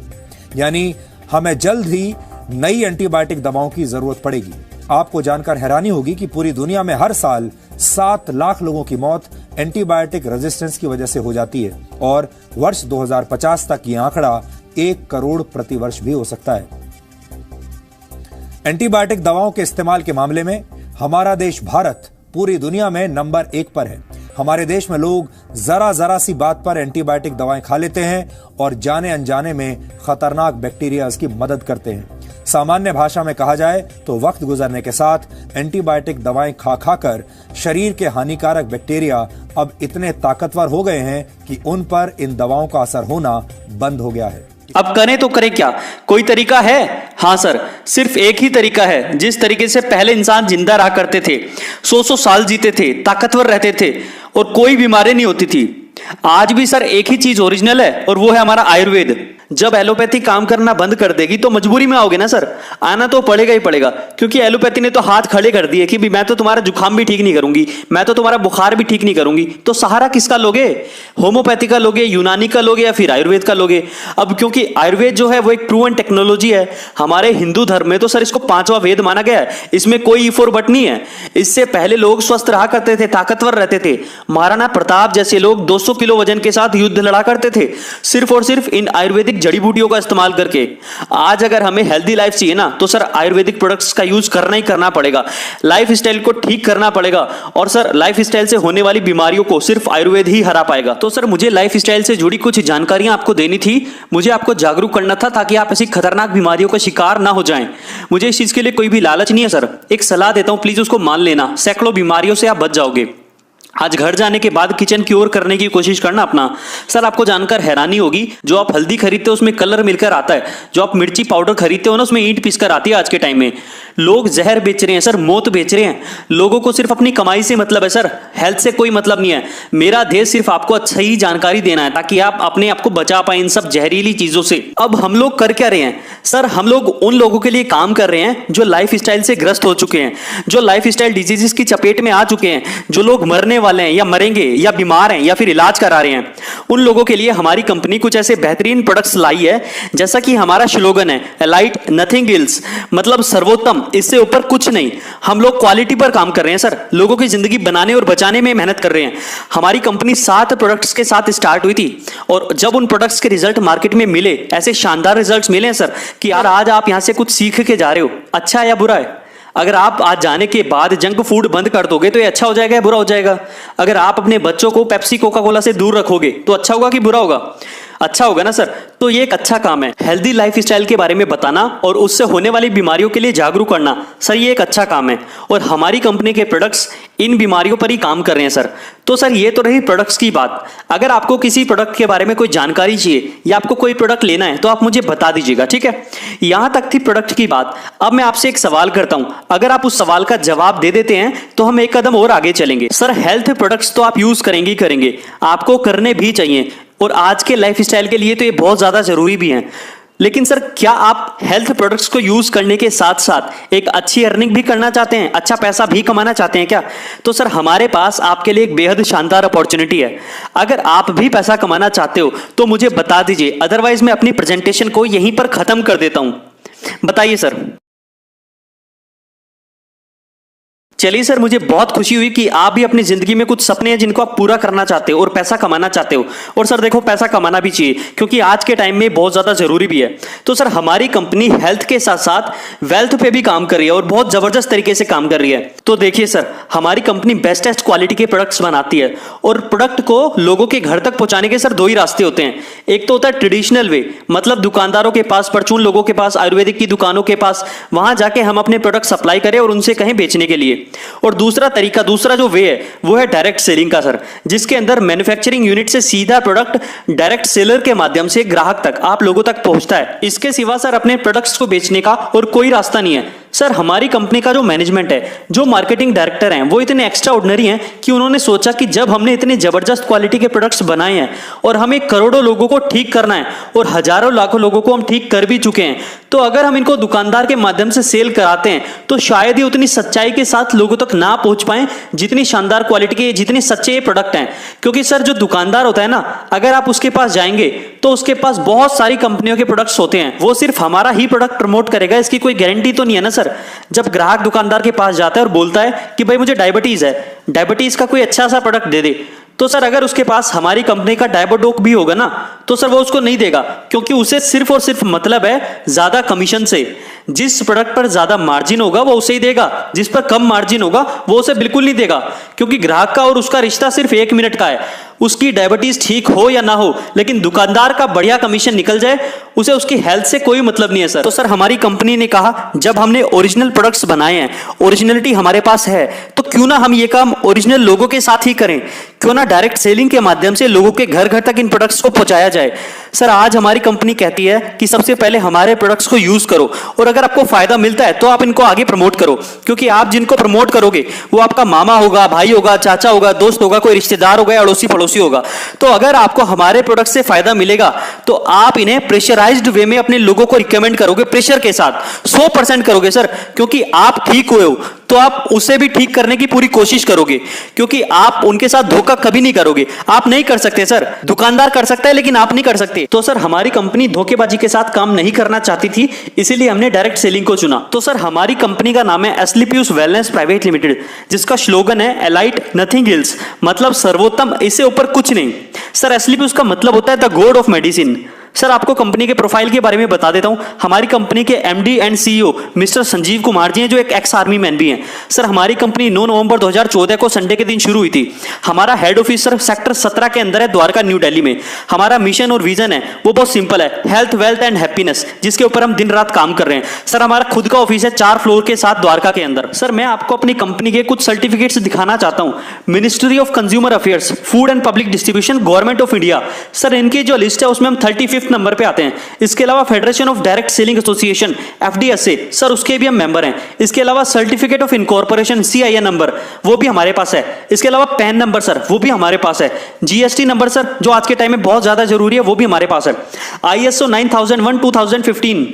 यानी हमें जल्द ही नई एंटीबायोटिक दवाओं की जरूरत पड़ेगी। आपको जानकर हैरानी होगी कि पूरी दुनिया में हर साल 7 लाख लोगों की मौत एंटीबायोटिक रेजिस्टेंस की वजह से हो जाती है और वर्ष 2050 तक यह आंकड़ा 1 करोड़ प्रति वर्ष भी हो सकता है। एंटीबायोटिक दवाओं के इस्तेमाल के मामले में हमारा देश भारत पूरी दुनिया में नंबर 1 पर है। हमारे देश में लोग जरा सी बात पर एंटीबायोटिक दवाएं खा लेते हैं और जाने अनजाने में खतरनाक बैक्टीरिया की मदद करते हैं। सामान्य भाषा में कहा जाए तो वक्त गुजरने के साथ एंटीबायोटिक दवाएं खा खाकर शरीर के हानिकारक बैक्टीरिया अब इतने ताकतवर हो गए हैं कि उन पर इन दवाओं का असर होना बंद हो गया है। अब करें तो करें क्या? कोई तरीका है? हाँ सर, सिर्फ एक ही तरीका है। जिस तरीके से पहले इंसान जिंदा रहा करते थे, 100 साल जीते थे, ताकतवर रहते थे और कोई बीमारी नहीं होती थी, आज भी सर एक ही चीज ओरिजिनल है और वो है हमारा आयुर्वेद। जब एलोपैथी काम करना बंद कर देगी तो मजबूरी में आओगे ना सर, आना तो पड़ेगा ही पड़ेगा, क्योंकि एलोपैथी ने तो हाथ खड़े कर दिए कि भी मैं तो तुम्हारा जुकाम भी ठीक नहीं करूंगी, मैं तो तुम्हारा बुखार भी ठीक नहीं करूंगी। तो सहारा किसका लोगे? होम्योपैथी का लोगे, यूनानी का लोगे या फिर आयुर्वेद का लोगे? अब क्योंकि आयुर्वेद जो है वो एक प्रूवन टेक्नोलॉजी है। हमारे हिंदू धर्म में तो सर इसको 5वां वेद माना गया है, इसमें कोई इफ और बट नहीं है। इससे पहले लोग स्वस्थ रहा करते थे, ताकतवर रहते थे। महाराणा प्रताप जैसे लोग 200 किलो वजन के साथ युद्ध लड़ा करते थे सिर्फ और सिर्फ इन आयुर्वेदिक जड़ी बूटियों का इस्तेमाल करके। आज अगर हमें हेल्दी लाइफ चाहिए ना तो सर आयुर्वेदिक प्रोडक्ट्स का यूज करना ही करना पड़ेगा, लाइफ स्टाइल को ठीक करना पड़ेगा और सर लाइफ स्टाइल से होने वाली बीमारियों को सिर्फ आयुर्वेद ही हरा पाएगा। तो सर मुझे लाइफ स्टाइल से जुड़ी कुछ जानकारियां आपको देनी थी, मुझे आपको जागरूक करना था ताकि आप ऐसी खतरनाक बीमारियों का शिकार ना हो जाएं। मुझे इस चीज के लिए कोई भी लालच नहीं है सर, एक सलाह देता हूं, प्लीज उसको मान लेना, सैकड़ों बीमारियों से आप बच जाओगे। आज घर जाने के बाद किचन क्योर करने की कोशिश करना अपना। सर आपको जानकर हैरानी होगी, जो आप हल्दी खरीदते हो उसमें कलर मिलकर आता है, जो आप मिर्ची पाउडर खरीदते हो ना उसमें ईंट पीसकर आती है। आज के टाइम में लोग जहर बेच रहे हैं सर, मौत बेच रहे हैं। लोगों को सिर्फ अपनी कमाई से मतलब है सर, हेल्थ से कोई मतलब नहीं है। मेरा ध्येय सिर्फ आपको अच्छा ही जानकारी देना है ताकि आप अपने आप को बचा पाए इन सब जहरीली चीजों से। अब हम लोग कर क्या रहे हैं सर? हम लोग उन लोगों के लिए काम कर रहे हैं जो लाइफ स्टाइल से ग्रस्त हो चुके हैं, जो लाइफ स्टाइल डिजीजेस की चपेट में आ चुके हैं, जो लोग मरने वाले हैं या मरेंगे या बीमार हैं या फिर इलाज करा रहे हैं, उन लोगों के लिए हमारी कंपनी कुछ ऐसे बेहतरीन प्रोडक्ट्स लाई है, जैसा कि हमारा स्लोगन है एलाइट नथिंग एल्स, मतलब सर्वोत्तम, इससे ऊपर कुछ नहीं। हम लोग क्वालिटी पर काम कर रहे हैं सर, लोगों की जिंदगी बनाने और बचाने में मेहनत कर रहे हैं। हमारी कंपनी 7 प्रोडक्ट्स के साथ स्टार्ट हुई थी और जब उन प्रोडक्ट्स के रिजल्ट मार्केट में मिले, ऐसे शानदार रिजल्ट्स मिले हैं सर कि यार आज आप यहां से कुछ सीख के जा रहे हो, अच्छा है या बुरा है। अगर आप आज जाने के बाद जंक फूड बंद कर दोगे तो ये अच्छा हो जाएगा या बुरा हो जाएगा। अगर आप अपने बच्चों को पेप्सी कोका कोला से दूर रखोगे तो अच्छा होगा कि बुरा होगा, अच्छा होगा ना सर। तो ये एक अच्छा काम है, हेल्दी लाइफ स्टाइल के बारे में बताना और उससे होने वाली बीमारियों के लिए जागरूक करना, सर ये एक अच्छा काम है और हमारी कंपनी के प्रोडक्ट्स इन बीमारियों पर ही काम कर रहे हैं सर। तो सर ये तो रही प्रोडक्ट्स की बात। अगर आपको किसी प्रोडक्ट के बारे में कोई जानकारी चाहिए या आपको कोई प्रोडक्ट लेना है तो आप मुझे बता दीजिएगा, ठीक है। यहां तक थी प्रोडक्ट की बात। अब मैं आपसे एक सवाल करता हूं, अगर आप उस सवाल का जवाब दे देते हैं तो हम एक कदम और आगे चलेंगे। सर हेल्थ प्रोडक्ट्स तो आप यूज करेंगे ही करेंगे, आपको करने भी चाहिए और आज के लाइफ स्टाइल के लिए तो ये बहुत ज्यादा जरूरी भी है। लेकिन सर क्या आप हेल्थ प्रोडक्ट्स को यूज करने के साथ साथ एक अच्छी अर्निंग भी करना चाहते हैं, अच्छा पैसा भी कमाना चाहते हैं क्या? तो सर हमारे पास आपके लिए एक बेहद शानदार अपॉर्चुनिटी है। अगर आप भी पैसा कमाना चाहते हो तो मुझे बता दीजिए, अदरवाइज मैं अपनी प्रेजेंटेशन को यहीं पर खत्म कर देता हूं। बताइए सर। चलिए सर, मुझे बहुत खुशी हुई कि आप भी अपनी जिंदगी में कुछ सपने हैं जिनको आप पूरा करना चाहते हो और पैसा कमाना चाहते हो। और सर देखो, पैसा कमाना भी चाहिए क्योंकि आज के टाइम में बहुत ज्यादा जरूरी भी है। तो सर हमारी कंपनी हेल्थ के साथ साथ वेल्थ पे भी काम कर रही है और बहुत जबरदस्त तरीके से काम कर रही है। तो देखिए सर, हमारी कंपनी बेस्टेस्ट क्वालिटी के प्रोडक्ट्स बनाती है और प्रोडक्ट को लोगों के घर तक पहुंचाने के सर 2 ही रास्ते होते हैं। एक तो होता है ट्रेडिशनल वे, मतलब दुकानदारों के पास, परचून लोगों के पास, आयुर्वेदिक की दुकानों के पास, वहां जाके हम अपने प्रोडक्ट सप्लाई करें और उनसे कहें बेचने के लिए। और दूसरा तरीका, दूसरा जो वे है वो है डायरेक्ट सेलिंग का सर, जिसके अंदर मैन्युफैक्चरिंग यूनिट से सीधा प्रोडक्ट डायरेक्ट सेलर के माध्यम से ग्राहक तक, आप लोगों तक पहुंचता है। इसके सिवा सर अपने प्रोडक्ट्स को बेचने का और कोई रास्ता नहीं है। सर हमारी कंपनी का जो मैनेजमेंट है, जो मार्केटिंग डायरेक्टर हैं, वो इतने एक्स्ट्रा ऑर्डिनरी हैं कि उन्होंने सोचा कि जब हमने इतने जबरदस्त क्वालिटी के प्रोडक्ट्स बनाए हैं और हमें करोड़ों लोगों को ठीक करना है और हजारों लाखों लोगों को हम ठीक कर भी चुके हैं, तो अगर हम इनको दुकानदार के माध्यम से सेल कराते हैं तो शायद ही उतनी सच्चाई के साथ लोगों तक ना पहुंच पाए जितनी शानदार क्वालिटी के, जितने सच्चे ये प्रोडक्ट हैं। क्योंकि सर जो दुकानदार होता है ना, अगर आप उसके पास जाएंगे तो उसके पास बहुत सारी कंपनियों के प्रोडक्ट्स होते हैं, वो सिर्फ हमारा ही प्रोडक्ट प्रमोट करेगा, इसकी कोई गारंटी तो नहीं है ना सर। जब ग्राहक दुकानदार के पास जाता है और बोलता है कि भाई मुझे डायबिटीज है, डायबिटीज का कोई अच्छा सा प्रोडक्ट दे दे, तो सर अगर उसके पास हमारी कंपनी का डायबोडोक भी होगा ना, तो सर वो उसको नहीं देगा, क्योंकि उसे सिर्फ और सिर्फ मतलब है ज्यादा कमीशन से। जिस प्रोडक्ट पर ज्यादा मार्जिन होगा वो उसे ही देगा, जिस पर कम मार्जिन होगा वो उसे बिल्कुल नहीं देगा। क्योंकि ग्राहक का और उसका रिश्ता सिर्फ 1 मिनट का है, उसकी डायबिटीज ठीक हो या ना हो, लेकिन दुकानदार का बढ़िया कमीशन निकल जाए, उसे उसकी हेल्थ से कोई मतलब नहीं है सर। तो सर हमारी कंपनी ने कहा, जब हमने ओरिजिनल प्रोडक्ट्स बनाए हैं, ओरिजिनलिटी हमारे पास है, तो क्यों ना हम ये काम ओरिजिनल लोगों के साथ ही करें, क्यों ना डायरेक्ट सेलिंग के माध्यम से लोगों के घर घर तक इन प्रोडक्ट्स को पहुंचाया जाए। सर आज हमारी कंपनी कहती है कि सबसे पहले हमारे प्रोडक्ट्स को यूज करो और अगर आपको फायदा मिलता है तो आप इनको आगे प्रमोट करो, क्योंकि आप जिनको प्रमोट करोगे वो आपका मामा होगा, भाई होगा, चाचा होगा, दोस्त होगा, कोई रिश्तेदार होगा, अड़ोसी पड़ोसी होगा। तो अगर आपको हमारे प्रोडक्ट से फायदा मिलेगा तो आप इन्हें प्रेशराइज्ड वे में अपने लोगों को रिकमेंड करोगे, प्रेशर के साथ 100% करोगे सर, क्योंकि आप ठीक हुए हो तो आप उसे भी ठीक करने की पूरी कोशिश करोगे, क्योंकि आप उनके साथ धोखा कभी नहीं करोगे। आप नहीं कर सकते सर, दुकानदार कर सकता है लेकिन आप नहीं कर सकते। तो सर हमारी कंपनी धोखेबाजी के साथ काम नहीं करना चाहती थी, इसीलिए हमने डायरेक्ट सेलिंग को चुना। तो सर हमारी कंपनी का नाम है एस्लीपियस वेलनेस प्राइवेट लिमिटेड, जिसका स्लोगन है एलाइट नथिंग एल्स, मतलब सर्वोत्तम, इससे ऊपर कुछ नहीं। सर एस्लीपियस का मतलब होता है the god of medicine. Sir आपको कंपनी के प्रोफाइल के बारे में बता देता हूं। हमारी कंपनी के MD and CEO mister Sanjeev Kumar ji हैं, जो एक एक्स आर्मी मैन भी हैं। सर हमारी कंपनी 9 नवंबर 2014 को संडे के दिन शुरू हुई थी। हमारा हेड ऑफिस सर सेक्टर 17 के अंदर है, द्वारका न्यू दिल्ली में। हमारा मिशन और विजन है वो बहुत सिंपल है, हेल्थ वेल्थ एंड हैप्पीनेस, जिसके ऊपर हम दिन रात काम कर रहे हैं। सर हमारा खुद का ऑफिस है 4 फ्लोर के साथ द्वारका के अंदर। सर मैं आपको अपनी कंपनी के कुछ सर्टिफिकेट्स दिखाना चाहता हूं। Ministry of consumer affairs, food and public distribution, government of India. Sir इनकी जो लिस्ट है उसमें हम 35 5th नंबर पे आते हैं। इसके अलावा federation of direct selling association FDSA sir, उसके भी हम मेंबर हैं। इसके अलावा certificate of incorporation CIN number वो भी हमारे पास है। इसके अलावा पैन नंबर सर वो भी हमारे पास है। GST नंबर सर जो आज के टाइम में बहुत ज्यादा जरूरी है वो भी हमारे पास है। ISO 9001 2015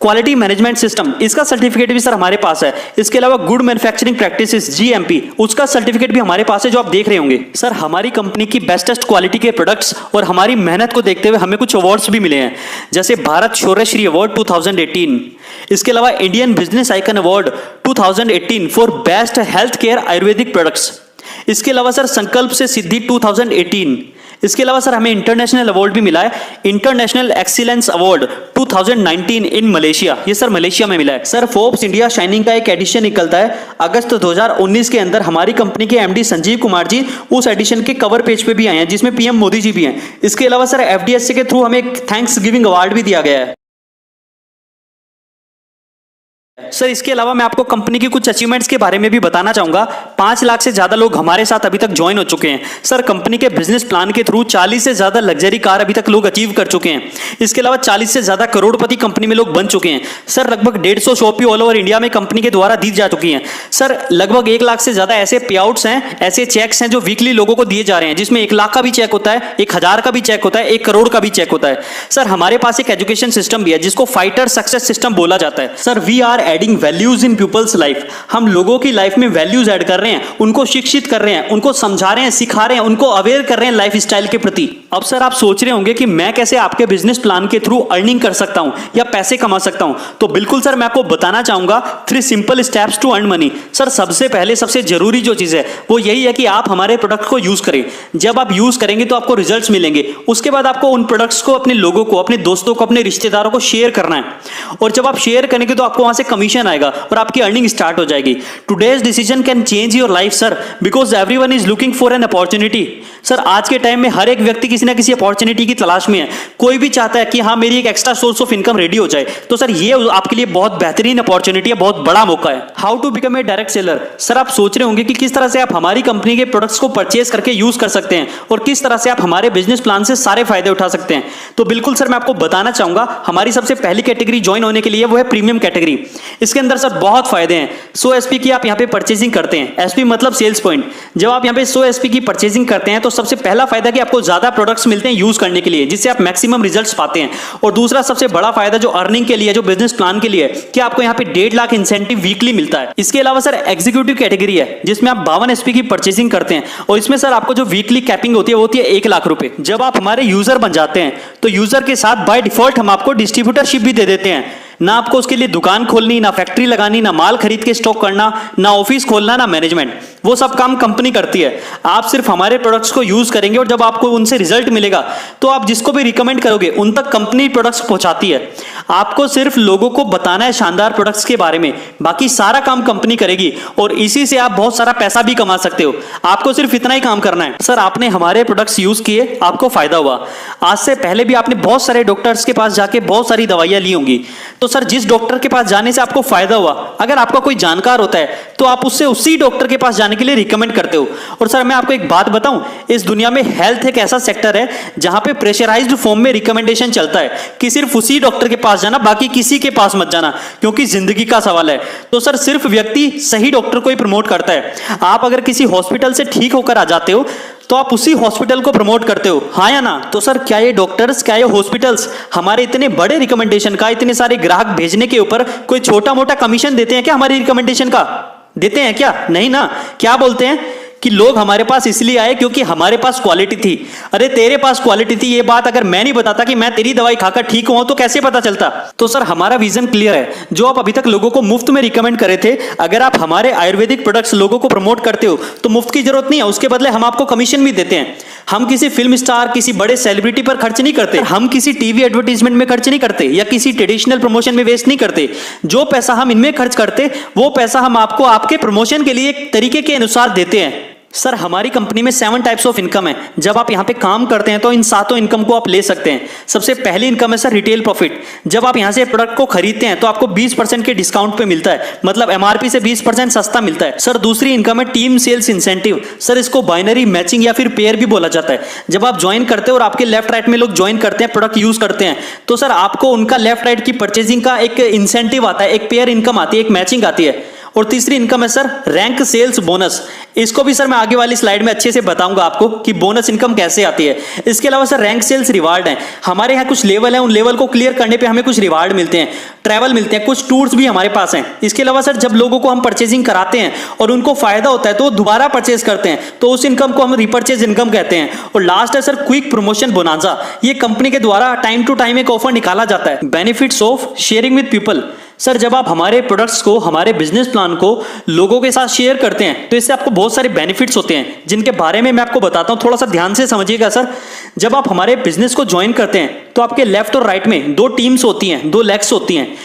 क्वालिटी मैनेजमेंट सिस्टम इसका सर्टिफिकेट भी सर हमारे पास है। इसके अलावा गुड मैन्युफैक्चरिंग प्रैक्टिसेस GMP उसका सर्टिफिकेट भी हमारे पास है जो आप देख रहे होंगे। सर हमारी कंपनी की बेस्टेस्ट क्वालिटी के प्रोडक्ट्स और हमारी मेहनत को देखते हुए हमें कुछ अवार्ड्स भी मिले हैं, जैसे भारत शौर्यश्री अवार्ड 2018। इसके अलावा Indian business icon award 2018 for best health care Ayurvedic products. इसके अलावा सर संकल्प से सिद्धि 2018। इसके अलावा सर हमें इंटरनेशनल अवार्ड भी मिला है, international excellence award 2019 in Malaysia. ये सर मलेशिया में मिला है। सर फोर्ब्स इंडिया शाइनिंग का एक एडिशन निकलता है अगस्त 2019 के अंदर। हमारी कंपनी के MD संजीव कुमार जी उस एडिशन के कवर पेज पे भी आए हैं, जिसमें PM मोदी जी भी हैं। इसके अलावा सर FDSA के थ्रू हमें एक थैंक्स गिविंग अवार्ड भी दिया गया है। सर इसके अलावा मैं आपको कंपनी की कुछ अचीवमेंट्स के बारे में भी बताना चाहूंगा। 5 लाख से ज्यादा लोग हमारे साथ अभी तक ज्वाइन हो चुके हैं। सर कंपनी के बिजनेस प्लान के थ्रू 40 से ज्यादा लग्जरी कार अभी तक लोग अचीव कर चुके हैं। इसके अलावा 40 से ज्यादा करोड़पति कंपनी में लोग बन चुके हैं। सर लगभग 150 शॉपी ऑल ओवर इंडिया में कंपनी के द्वारा दी जा चुकी हैं। सर लगभग 1 लाख से ज्यादा ऐसे पे आउट्स हैं, ऐसे चेक्स हैं जो वीकली लोगों को दिए जा रहे हैं, जिसमें 1 लाख का भी चेक होता है, 1000 का भी चेक होता है, 1 करोड़ का भी चेक होता है। सर हमारे पास एक एजुकेशन सिस्टम भी है जिसको फाइटर सक्सेस सिस्टम बोला जाता है। Sir we are adding values in people's life. हम लोगों की लाइफ में वैल्यूज ऐड कर रहे हैं, उनको शिक्षित कर रहे हैं, उनको समझा रहे हैं, सिखा रहे हैं, उनको अवेयर कर रहे हैं लाइफ स्टाइल के प्रति। अब सर आप सोच रहे होंगे कि मैं कैसे आपके बिजनेस प्लान के थ्रू अर्निंग कर सकता हूं या पैसे कमा सकता हूं। तो बिल्कुल सर मैं आपको बताना चाहूंगा 3 simple steps to earn money. Sir सबसे पहले सबसे जरूरी जो चीज है वो यही है कि आप हमारे प्रोडक्ट को यूज करें। जब आप यूज करेंगे तो आपको रिजल्ट्स मिलेंगे। उसके बाद आपको उन प्रोडक्ट्स को अपने लोगों को, अपने दोस्तों को, अपने रिश्तेदारों को शेयर करना है, और जब आप शेयर करेंगे तो आपको वहां से कमीशन आएगा और आपकी अर्निंग स्टार्ट हो जाएगी। Today's decision can change your life sir, because everyone is looking for an opportunity. Sir आज के टाइम में हर एक व्यक्ति किसी ना किसी अपॉर्चुनिटी की तलाश में है। कोई भी चाहता है कि हाँ मेरी एक extra source of income ready हो जाए। तो सर ये आपके लिए बहुत बेहतरीन अपॉर्चुनिटी है, बहुत बड़ा मौका है। How to become a direct seller. Sir आप सोच रहे होंगे कि किस तरह से आप हमारी कंपनी के प्रोडक्ट्स को परचेज करके यूज कर सकते हैं और किस तरह से आप हमारे बिजनेस प्लान से सारे फायदे उठा सकते हैं। तो बिल्कुल सर मैं आपको बताना चाहूंगा हमारी सबसे पहली कैटेगरी ज्वाइन होने के लिए वो है प्रीमियम कैटेगरी। इसके अंदर सर बहुत फायदे हैं। 100 SP की आप यहाँ पे परचेजिंग करते हैं, SP मतलब सेल्स पॉइंट। जब आप यहाँ पे 100 SP की परचेजिंग करते हैं तो सबसे पहला फायदा कि आपको ज्यादा प्रोडक्ट्स मिलते हैं यूज करने के लिए, जिससे आप मैक्सिमम रिजल्ट्स पाते हैं। और दूसरा सबसे बड़ा फायदा जो अर्निंग के लिए, जो बिजनेस प्लान के लिए है, कि आपको यहाँ पे 1.5 लाख इंसेंटिव वीकली मिलता है। इसके अलावा सर एग्जीक्यूटिव कैटेगरी है जिसमें आप 52 SP की परचेजिंग करते हैं और इसमें सर आपको जो वीकली कैपिंग होती है वो होती है 1 लाख रुपए। जब आप हमारे यूजर बन जाते हैं तो यूजर के साथ बाय डिफॉल्ट हम आपको डिस्ट्रीब्यूटरशिप भी दे देते हैं। ना आपको उसके लिए दुकान खोलनी, ना फैक्ट्री लगानी, ना माल खरीद के स्टॉक करना, ना ऑफिस खोलना, ना मैनेजमेंट। वो सब काम कंपनी करती है। आप सिर्फ हमारे प्रोडक्ट्स को यूज करेंगे और जब आपको उनसे रिजल्ट मिलेगा तो आप जिसको भी रिकमेंड करोगे उन तक कंपनी प्रोडक्ट्स पहुंचाती है। आपको सिर्फ लोगों को बताना है शानदार प्रोडक्ट्स के बारे में, बाकी सारा काम कंपनी करेगी और इसी से आप बहुत सारा पैसा भी कमा सकते हो। आपको सिर्फ इतना ही काम करना है। सर आपने हमारे प्रोडक्ट्स यूज किए, आपको फायदा हुआ। आज से पहले भी आपने बहुत सारे डॉक्टर्स के पास जाके बहुत सारी दवाइयां ली होंगी। तो सर जिस डॉक्टर के पास जाने से आपको फायदा हुआ, अगर आपका कोई जानकार होता है तो आप उससे उसी डॉक्टर के पास जाने के लिए रिकमेंड करते हो। और सर मैं आपको एक बात बताऊं, इस दुनिया में हेल्थ एक ऐसा सेक्टर है जहां पे प्रेशराइज्ड फॉर्म में रिकमेंडेशन चलता है कि सिर्फ उसी डॉक्टर के पास जाना, बाकी किसी के पास मत जाना, क्योंकि जिंदगी का सवाल है। तो सर सिर्फ व्यक्ति सही डॉक्टर को ही प्रमोट करता है। आप अगर किसी हॉस्पिटल से ठीक होकर आ जाते हो तो आप उसी हॉस्पिटल को प्रमोट करते हो, हाँ या ना। तो सर क्या ये डॉक्टर्स, क्या ये हॉस्पिटल्स हमारे इतने बड़े रिकमेंडेशन का, इतने सारे ग्राहक भेजने के ऊपर कोई छोटा मोटा कमीशन देते हैं क्या? हमारी रिकमेंडेशन का देते हैं क्या? नहीं ना। क्या बोलते हैं कि लोग हमारे पास इसलिए आए क्योंकि हमारे पास क्वालिटी थी। अरे तेरे पास क्वालिटी थी ये बात अगर मैं नहीं बताता कि मैं तेरी दवाई खाकर ठीक हुआ तो कैसे पता चलता? तो सर हमारा विजन क्लियर है। जो आप अभी तक लोगों को मुफ्त में रिकमेंड करे थे, अगर आप हमारे आयुर्वेदिक प्रोडक्ट्स लोगों को प्रमोट करते हो तो मुफ्त की जरूरत नहीं है, उसके बदले हम आपको कमीशन भी देते हैं। हम किसी फिल्म स्टार, किसी बड़े सेलिब्रिटी पर खर्च नहीं करते, हम किसी टीवी एडवर्टीजमेंट में खर्च नहीं करते या किसी ट्रेडिशनल प्रमोशन में वेस्ट नहीं करते। जो पैसा हम इनमें खर्च करते वो पैसा हम आपको आपके प्रमोशन के लिए एक तरीके के अनुसार देते हैं। सर हमारी कंपनी में 7 टाइप्स ऑफ इनकम है। जब आप यहाँ पे काम करते हैं तो इन 7 इनकम को आप ले सकते हैं। सबसे पहली इनकम है सर रिटेल प्रॉफिट। जब आप यहाँ से प्रोडक्ट को खरीदते हैं तो आपको 20% के डिस्काउंट पे मिलता है, मतलब एमआरपी से 20% सस्ता मिलता है। सर दूसरी इनकम है टीम सेल्स इंसेंटिव। सर इसको बाइनरी मैचिंग या फिर पेयर भी बोला जाता है। जब आप ज्वाइन करते हैं और आपके लेफ्ट राइट में लोग ज्वाइन करते हैं, प्रोडक्ट यूज करते हैं, तो सर आपको उनका लेफ्ट राइट की परचेजिंग का एक इंसेंटिव आता है, एक पेयर इनकम आती है, एक मैचिंग आती है। और तीसरी इनकम है सर रैंक सेल्स बोनस। इसको भी सर मैं आगे वाली स्लाइड में अच्छे से बताऊंगा आपको कि बोनस इनकम कैसे आती है। इसके अलावा सर रैंक सेल्स रिवार्ड है। हमारे यहाँ कुछ लेवल है, उन लेवल को क्लियर करने पे हमें कुछ रिवार्ड मिलते हैं, ट्रैवल मिलते हैं, कुछ टूर्स भी हमारे पास हैं। इसके अलावा सर जब लोगों को हम परचेजिंग कराते हैं और उनको फायदा होता है तो वो दोबारा परचेज करते हैं, तो उस इनकम को हम रिपर्चेज इनकम कहते हैं। और लास्ट है सर क्विक प्रमोशन बोनांजा। ये कंपनी के द्वारा टाइम टू टाइम एक ऑफर निकाला जाता है, benefits of sharing with people. Sir जब आप हमारे प्रोडक्ट्स को, हमारे बिजनेस प्लान को लोगों के साथ शेयर करते हैं तो इससे आपको बहुत सारे बेनिफिट्स होते हैं, जिनके बारे में मैं आपको बताता हूं। थोड़ा सा ध्यान से समझिएगा सर। जब आप हमारे बिजनेस को ज्वाइन करते हैं तो आपके लेफ्ट और राइट में 2 टीम्स होती हैं, 2 लेग्स होती हैं।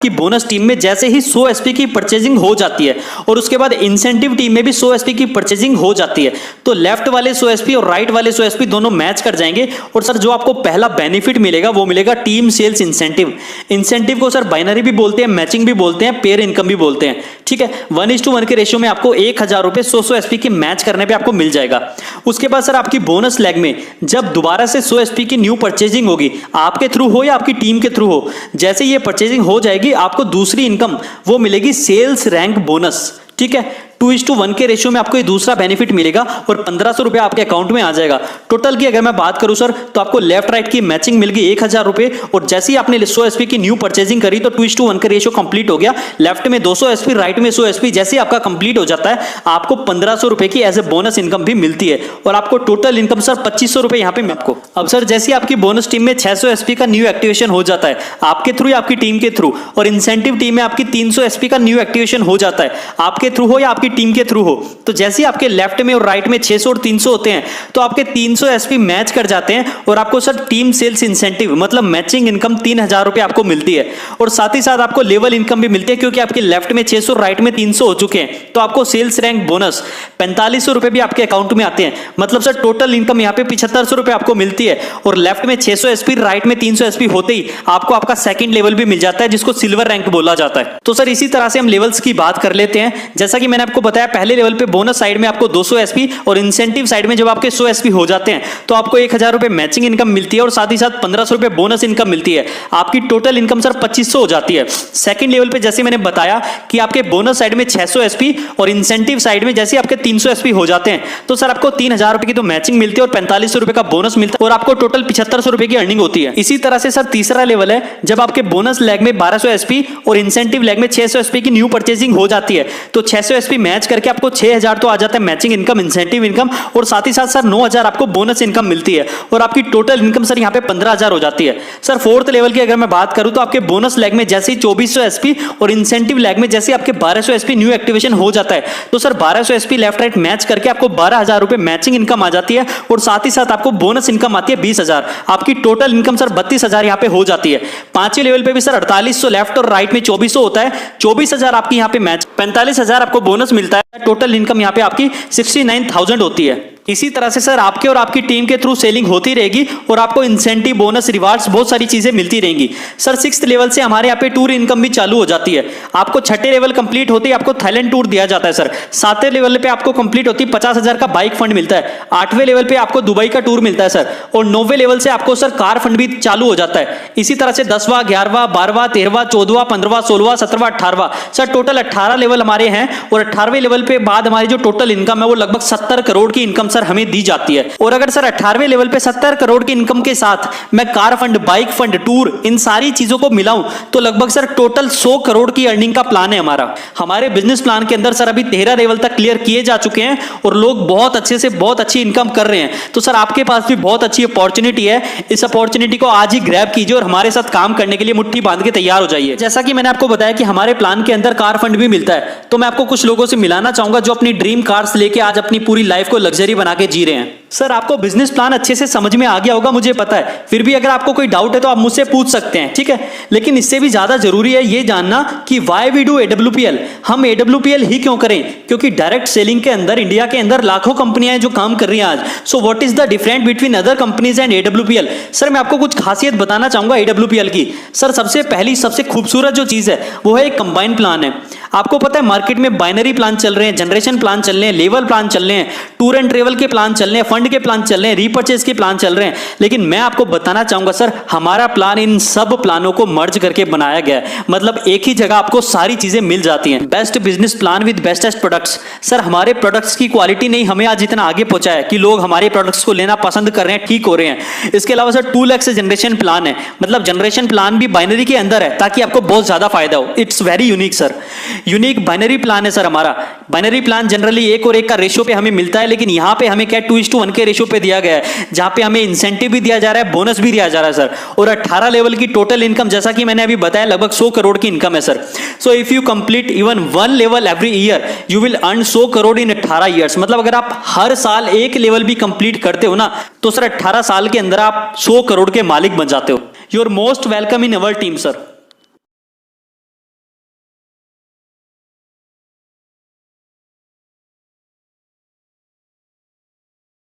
कि बोनस टीम में जैसे ही 100 एसपी की परचेजिंग हो जाती है और उसके बाद इंसेंटिव टीम में भी 100 एसपी की परचेजिंग हो जाती है, तो लेफ्ट वाले 100 एसपी और राइट वाले 100 एसपी दोनों मैच कर जाएंगे। और सर जो आपको पहला बेनिफिट मिलेगा वो मिलेगा टीम सेल्स इंसेंटिव। इंसेंटिव को सर बाइनरी भी बोलते हैं, मैचिंग भी बोलते हैं, पेयर इनकम भी बोलते हैं। ठीक है, 1:1 के रेशियो में आपको 1000 रुपए 100 एसपी के मैच करने पर आपको मिल जाएगा। उसके बाद सर आपकी बोनस लेग में जब दोबारा से 100 एसपी की न्यू परचेजिंग होगी, आपके थ्रू हो या आपकी टीम के थ्रू हो, जैसे ये परचेजिंग हो जाएगी आपको दूसरी इनकम वो मिलेगी सेल्स रैंक बोनस। ठीक है, 2:1 के रेशियो में आपको ये दूसरा बेनिफिट मिलेगा और 1500 रुपए आपके अकाउंट में आ जाएगा। टोटल की अगर मैं बात करूं सर तो आपको लेफ्ट राइट की मैचिंग मिल गई 1000 रुपए, और जैसे ही आपने 100 एसपी की न्यू परचेजिंग करी तो 2:1 का रेशियो कंप्लीट हो गया। लेफ्ट में 200 एसपी, राइट में 100 एसपी, जैसे ही आपका कंप्लीट हो जाता है आपको 1500 रुपए की एज ए बोनस इनकम भी मिलती है। और आपको टोटल इनकम सर 2500 रुपए यहाँ पे आपको। अब सर जैसे आपकी बोनस टीम में 600 एसपी का न्यू एक्टिवेशन हो जाता है आपके थ्रू या आपकी टीम के थ्रू, और इंसेंटिव टीम में आपकी 300 एसपी का न्यू एक्टिवेशन हो जाता है आपके थ्रू हो या आपकी टीम के थ्रू हो, तो जैसे आपके लेफ्ट में और राइट में 600 और 300 होते हैं तो आपके 300 एसपी मैच कर जाते हैं और आपको सर टीम सेल्स इंसेंटिव मतलब मैचिंग इनकम 3000 रुपए आपको मिलती है। और साथ ही साथ आपको लेवल इनकम भी मिलती है, क्योंकि आपके लेफ्ट में 600 राइट में 300 हो चुके हैं, तो आपको सेल्स रैंक बोनस 4500 रुपए भी आपके अकाउंट में आते हैं। मतलब सर टोटल इनकम यहाँ पे 7500 रुपए आपको मिलती है। और लेफ्ट में 600 एसपी, राइट में 300 एसपी होते ही आपको आपका सेकंड लेवल भी मिल जाता है, जिसको सिल्वर रैंक बोला जाता है। तो सर इसी तरह से हम लेवल्स की बात कर लेते हैं। जैसा कि मैंने आपको बताया, पहले लेवल पे बोनस साइड में आपको 200 एसपी और इंसेंटिव साइड में जब आपके 100 एसपी हो जाते हैं तो आपको 1000 रुपए मैचिंग इनकम मिलती है और साथ ही साथ 1500 रुपए बोनस इनकम मिलती है। आपकी टोटल इनकम सर 2500 हो जाती है। सेकंड लेवल पे जैसे मैंने बताया कि आपके बोनस साइड में 600 एसपी और इंसेंटिव साइड में जैसे आपके 300 एसपी हो जाते हैं तो सर आपको 3000 रुपए की तो मैचिंग मिलती है और 4500 रुपए का बोनस मिलता है और आपको टोटल 7500 रुपए की अर्निंग होती है। इसी तरह से सर तीसरा लेवल है जब आपके बोनस लेग में 1200 एसपी और इंसेंटिव लेग में 600 एसपी की न्यू परचेजिंग हो जाती है, तो 600 एसपी मैच करके आपको 6000 तो आ जाता है मैचिंग इनकम, इंसेंटिव इनकम, और साथ ही साथ सर 9000 आपको बोनस इनकम मिलती है और आपकी टोटल इनकम सर यहाँ पे 15000 हो जाती है। सर फोर्थ लेवल की अगर मैं बात करूं तो आपके बोनस लेग में जैसे ही 2400 एसपी और इंसेंटिव लेग में जैसे आपके 1200 एसपी न्यू एक्टिवेशन हो जाता है तो sir 1200 SP left right match करके आपको 12000 रुपए मैचिंग इनकम आ जाती है और साथ ही साथ आपको बोनस इनकम आती है 20000। आपकी टोटल इनकम सर 32000 यहाँ पे हो जाती है। पांचवें लेवल पे भी सर 4800 लेफ्ट और राइट में 2400 होता है, 24000 आपकी यहाँ पे मैच, 45000 आपको बोनस मिलता है। टोटल इनकम यहाँ पे आपकी 69000 होती है। इसी तरह से सर आपके और आपकी टीम के थ्रू सेलिंग होती रहेगी और आपको इंसेंटिव, बोनस, रिवार्ड्स बहुत सारी चीजें मिलती रहेंगी। सर 6th लेवल से हमारे यहाँ पे टूर इनकम भी चालू हो जाती है। आपको 6ठे लेवल कंप्लीट होते ही आपको थाईलैंड टूर दिया जाता है सर। 7वें लेवल पे आपको कंप्लीट होती 50000 का बाइक फंड मिलता है। 8वें लेवल पे आपको दुबई का टूर मिलता है सर। और 9वें लेवल से आपको सर कार फंड भी चालू हो जाता है। इसी तरह से 10वां, 11वां, 12वां, 13वां, 14वां, 15वां, 16वां, 17वां, 18वां, सर टोटल 18 लेवल हमारे हैं। और 18वें लेवल पे बाद हमारी जो टोटल इनकम है वो लगभग 70 करोड़ की इनकम सर हमें दी जाती है। और अगर सर 18वें लेवल पे 70 करोड़ की इनकम के साथ मैं car fund, bike fund, tour, इन सारी चीजों को मिलाऊं तो लगभग सर टोटल 100 करोड़ की अर्निंग का प्लान है हमारा। हमारे बिजनेस प्लान के अंदर सर अभी 13 लेवल तक क्लियर किए जा चुके हैं और लोग बहुत अच्छे से बहुत अच्छी इनकम कर रहे हैं। तो सर आपके पास भी बहुत अच्छी अपॉर्चुनिटी है। इस अपॉर्चुनिटी को आज ही ग्रैब कीजिए और हमारे साथ काम करने के लिए मुट्ठी बांध के तैयार हो जाइए। जैसा कि मैंने आपको बताया कि हमारे प्लान के अंदर कार फंड भी मिलता है, तो मैं आपको कुछ लोगों से मिलाना चाहूंगा जो अपनी ड्रीम कार्स लेके आज अपनी पूरी लाइफ को लग्जरी बना बना के जी रहे हैं। सर आपको बिजनेस प्लान अच्छे से समझ में आ गया होगा, मुझे पता है, फिर भी अगर आपको कोई डाउट है तो आप मुझसे पूछ सकते हैं, ठीक है। लेकिन इससे भी ज्यादा जरूरी है ये जानना कि व्हाई वी डू AWPL, हम AWPL ही क्यों करें, क्योंकि डायरेक्ट सेलिंग के अंदर इंडिया के अंदर लाखों कंपनियां हैं जो काम कर रही हैं आज। So what is the difference between other companies and AWPL। Sir मैं आपको कुछ खासियत बताना चाहूंगा AWPL की। सर सबसे पहली सबसे खूबसूरत जो चीज है वो है एक कंबाइंड प्लान है। आपको पता है मार्केट में बाइनरी प्लान चल रहे हैं, जनरेशन प्लान चल रहे हैं, लेवल प्लान चल रहे हैं, टूर एंड ट्रेवल के प्लान चल रहे हैं, फंड के प्लान चल रहे हैं, रीपर्चेज के प्लान चल रहे हैं। लेकिन मैं आपको बताना चाहूंगा सर हमारा प्लान इन सब प्लानों को मर्ज करके बनाया गया है। मतलब एक ही जगह आपको सारी चीजें मिल जाती हैं। Best business plan with bestest products. Sir हमारे प्रोडक्ट्स की क्वालिटी नहीं हमें आज इतना आगे पहुंचा है कि लोग हमारे प्रोडक्ट्स को लेना पसंद कर रहे हैं, ठीक हो रहे हैं। इसके अलावा सर 2 लाख से जनरेशन प्लान है, मतलब जनरेशन प्लान भी बाइनरी के अंदर है ताकि आपको बहुत ज्यादा फायदा हो। It's very unique sir, unique binary plan है सर हमारा। बाइनरी प्लान जनरली 1 और 1 का रेशियो पे हमें मिलता है, लेकिन यहां पे हमें क्या 2:1 के रेशियो पे दिया गया है, जहां पे हमें इंसेंटिव भी दिया जा रहा है, बोनस भी दिया जा रहा है सर। और 18 लेवल की टोटल इनकम, जैसा कि मैंने अभी बताया, लगभग 100 करोड़ की इनकम है sir. So if you complete even 1 level every year you will earn 100 crore in 18 years. मतलब अगर आप हर साल 1 लेवल भी कंप्लीट करते हो ना तो सर 18 साल के अंदर आप 100 करोड़ के मालिक बन जाते हो। You are most welcome in our team sir.